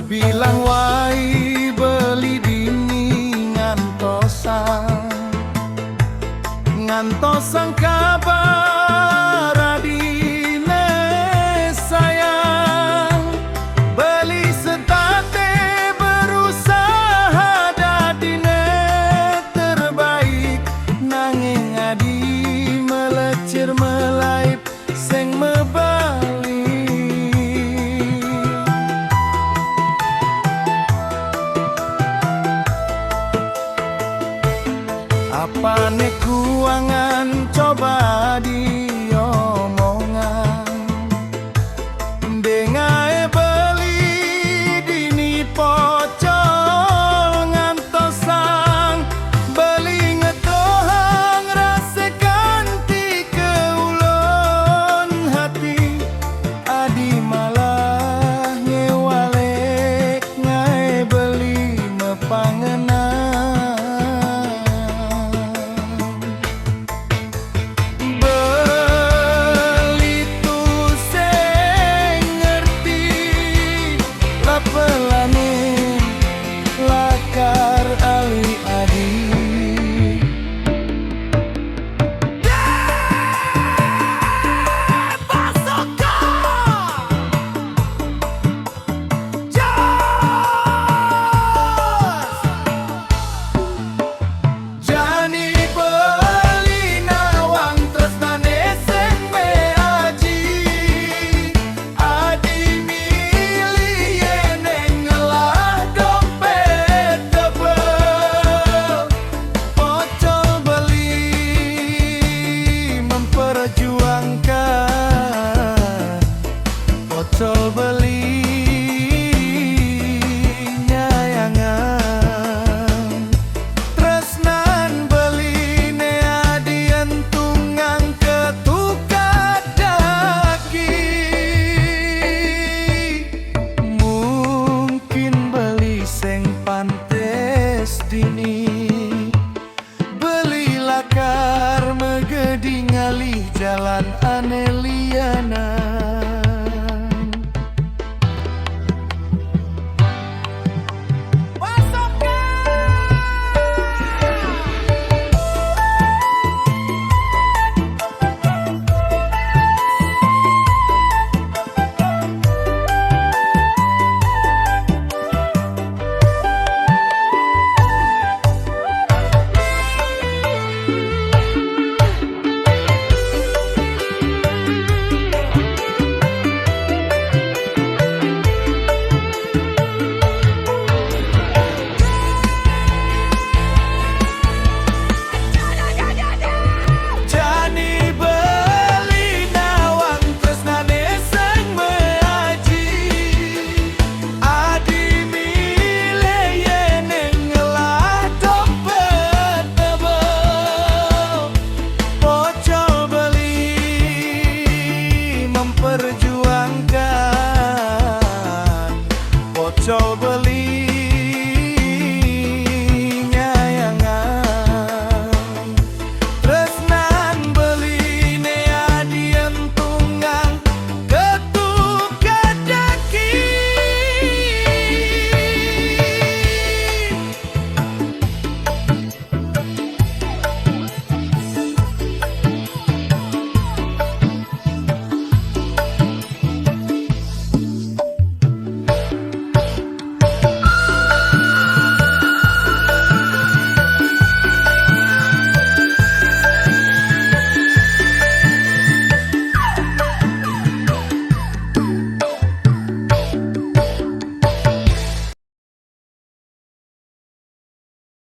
Bilang wai beli dini ngantosang kabar adine sayang beli setate berusaha dadine terbaik nanging adi melecir melaip seng mebali. Apane kuangan coba diomongan dengae beli dini pocong ngantosang beli ngetohang rasa ganti ke ulun hati adi malah ngewalek ngae beli mepangenang. Pocol beli nyayangan tresnan beli ne adian tunggang ketukat daki mungkin beli seng pantes dini beli lakar megedi ngalih jalan aneli